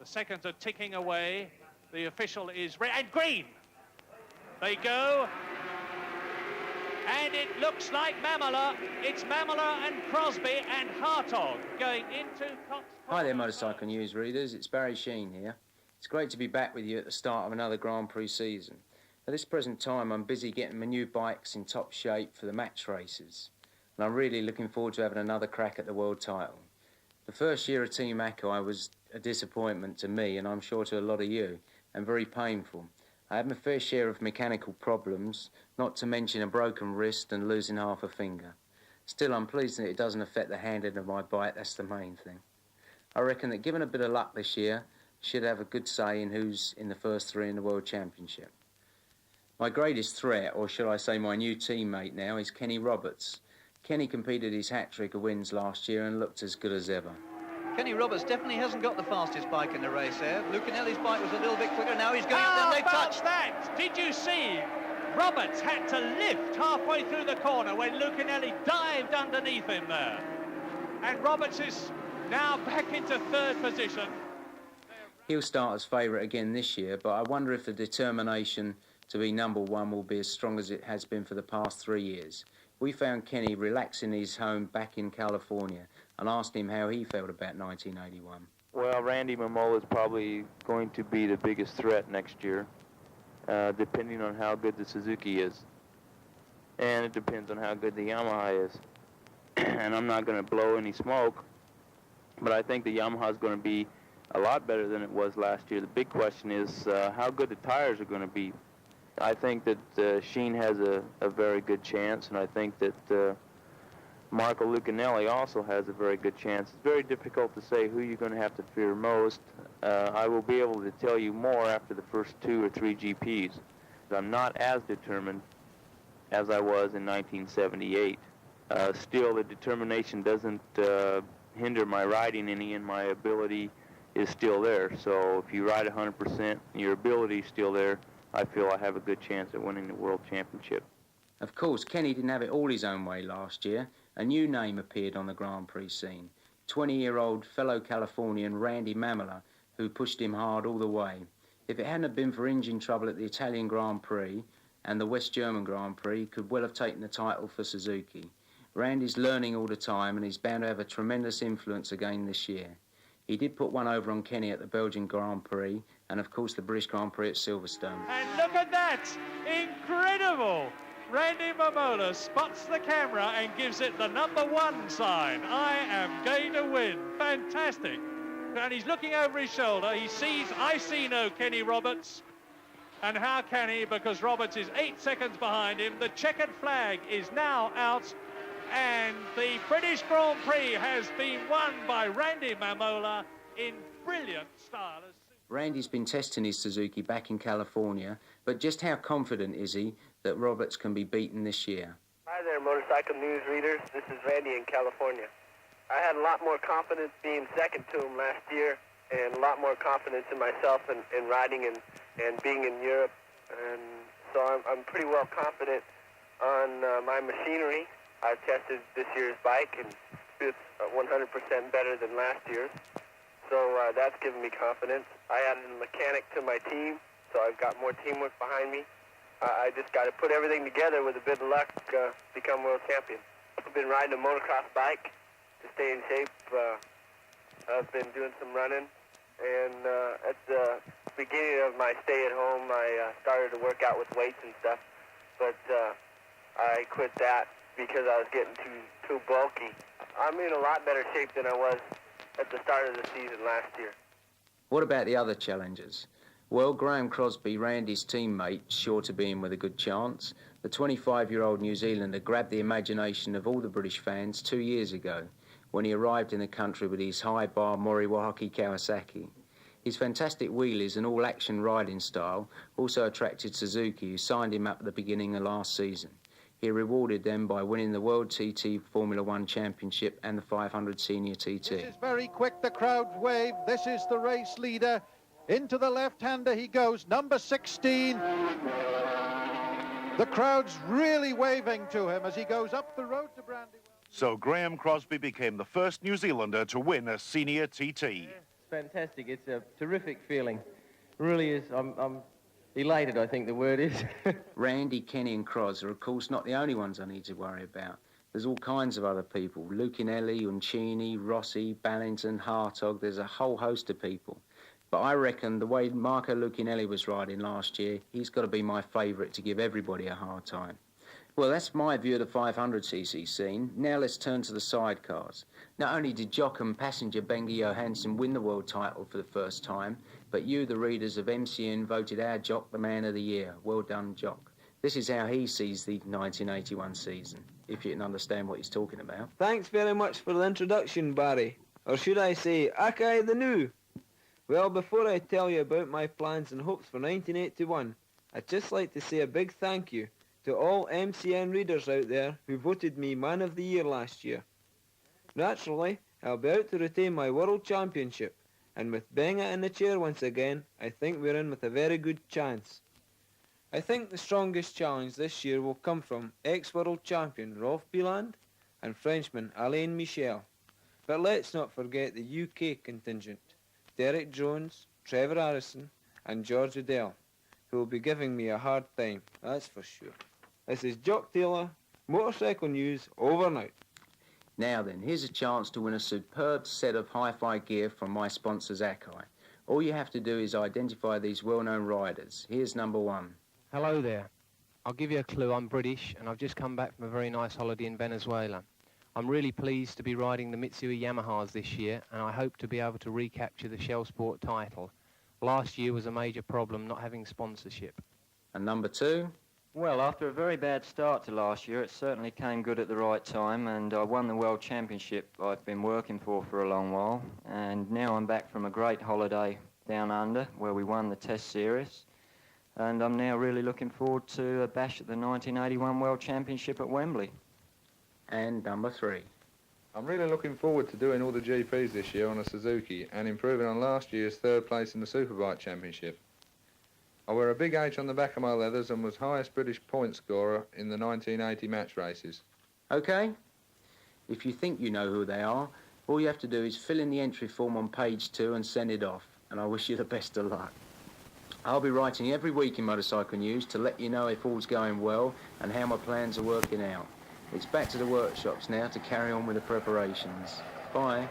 The seconds are ticking away. The official is red and green. They go. And it looks like Mamola. It's Mamola and Crosby and Hartog going into Cox. Hi there, motorcycle news readers. It's Barry Sheene here. It's great to be back with you at the start of another Grand Prix season. At this present time, I'm busy getting my new bikes in top shape for the match races. And I'm really looking forward to having another crack at the world title. The first year of Team Akai was a disappointment to me, and I'm sure to a lot of you, and very painful. I had my fair share of mechanical problems, not to mention a broken wrist and losing half a finger. Still, I'm pleased that it doesn't affect the handling of my bike, that's the main thing. I reckon that given a bit of luck this year, I should have a good say in who's in the first three in the World Championship. My greatest threat, or shall I say my new teammate now, is Kenny Roberts. Kenny completed his hat-trick of wins last year and looked as good as ever. Kenny Roberts definitely hasn't got the fastest bike in the race there. Lucanelli's bike was a little bit quicker. Now he's going up there. They touched that. Did you see? Roberts had to lift halfway through the corner when Lucanelli dived underneath him there. And Roberts is now back into third position. He'll start as favourite again this year, but I wonder if the determination to be number one will be as strong as it has been for the past 3 years. We found Kenny relaxing in his home back in California and asked him how he felt about 1981. Well, Randy Mamola is probably going to be the biggest threat next year, depending on how good the Suzuki is. And it depends on how good the Yamaha is. And I'm not going to blow any smoke, but I think the Yamaha is going to be a lot better than it was last year. The big question is how good the tires are going to be. I think that Sheene has a very good chance, and I think that Marco Lucanelli also has a very good chance. It's very difficult to say who you're going to have to fear most. I will be able to tell you more after the first 2 or 3 GPs. I'm not as determined as I was in 1978. Still, the determination doesn't hinder my riding any, and my ability is still there. So if you ride 100% and your ability is still there, I feel I have a good chance at winning the World Championship. Of course, Kenny didn't have it all his own way last year. A new name appeared on the Grand Prix scene. 20-year-old fellow Californian Randy Mamola, who pushed him hard all the way. If it hadn't been for engine trouble at the Italian Grand Prix and the West German Grand Prix, he could well have taken the title for Suzuki. Randy's learning all the time, and he's bound to have a tremendous influence again this year. He did put one over on Kenny at the Belgian Grand Prix and, of course, the British Grand Prix at Silverstone. And look at that! Incredible! Randy Mamola spots the camera and gives it the #1 sign. I am going to win. Fantastic. And he's looking over his shoulder. He sees, I see no Kenny Roberts. And how can he? Because Roberts is 8 seconds behind him. The checkered flag is now out. And the British Grand Prix has been won by Randy Mamola in brilliant style. Randy's been testing his Suzuki back in California, but just how confident is he that Roberts can be beaten this year? Hi there, motorcycle news readers. This is Randy in California. I had a lot more confidence being second to him last year, and a lot more confidence in myself in riding and being in Europe. And so I'm pretty well confident on my machinery. I've tested this year's bike, and it's 100% better than last year's. So that's given me confidence. I added a mechanic to my team, so I've got more teamwork behind me. I just got to put everything together with a bit of luck to become world champion. I've been riding a motocross bike to stay in shape. I've been doing some running, and at the beginning of my stay at home, I started to work out with weights and stuff, but I quit that because I was getting too bulky. I'm in a lot better shape than I was at the start of the season last year. What about the other challengers? Well, Graeme Crosby, Randy's teammate, sure to be in with a good chance. The 25-year-old New Zealander grabbed the imagination of all the British fans 2 years ago when he arrived in the country with his high-bar Moriwaki Kawasaki. His fantastic wheelies and all-action riding style also attracted Suzuki, who signed him up at the beginning of last season. He rewarded them by winning the World TT Formula One Championship and the 500 Senior TT. This is very quick, the crowd wave. This is the race leader. Into the left-hander he goes, number 16. The crowd's really waving to him as he goes up the road to Brandywell. So Graeme Crosby became the first New Zealander to win a Senior TT. fantastic. It's a terrific feeling. It really is. I'm elated, I think the word is. Randy, Kenny and Cros are, of course, not the only ones I need to worry about. There's all kinds of other people. Lucinelli, Uncini, Rossi, Ballington, Hartog. There's a whole host of people. But I reckon the way Marco Lucinelli was riding last year, he's got to be my favourite to give everybody a hard time. Well, that's my view of the 500cc scene. Now let's turn to the sidecars. Not only did Jock and passenger Benga Johansson win the world title for the first time, but you, the readers of MCN, voted our Jock the Man of the Year. Well done, Jock. This is how he sees the 1981 season, if you can understand what he's talking about. Thanks very much for the introduction, Barry. Or should I say, Akai the New. Well, before I tell you about my plans and hopes for 1981, I'd just like to say a big thank you to all MCN readers out there who voted me Man of the Year last year. Naturally, I'll be out to retain my World Championship, and with Benga in the chair once again, I think we're in with a very good chance. I think the strongest challenge this year will come from ex-World Champion Rolf Bieland and Frenchman Alain Michel. But let's not forget the UK contingent, Derek Jones, Trevor Harrison and George Adele, who will be giving me a hard time, that's for sure. This is Jock Taylor, Motorcycle News, over and out. Now then, here's a chance to win a superb set of hi-fi gear from my sponsors Akai. All you have to do is identify these well-known riders. Here's number one. Hello there. I'll give you a clue. I'm British and I've just come back from a very nice holiday in Venezuela. I'm really pleased to be riding the Mitsui Yamahas this year, and I hope to be able to recapture the Shell Sport title. Last year was a major problem not having sponsorship. And number two? Well, after a very bad start to last year, it certainly came good at the right time, and I won the World Championship I've been working for a long while. And now I'm back from a great holiday down under, where we won the Test Series. And I'm now really looking forward to a bash at the 1981 World Championship at Wembley. And number three. I'm really looking forward to doing all the GPs this year on a Suzuki and improving on last year's third place in the Superbike Championship. I wear a big H on the back of my leathers and was highest British point scorer in the 1980 match races. OK? If you think you know who they are, all you have to do is fill in the entry form on page 2 and send it off, and I wish you the best of luck. I'll be writing every week in Motorcycle News to let you know if all's going well and how my plans are working out. It's back to the workshops now to carry on with the preparations. Bye.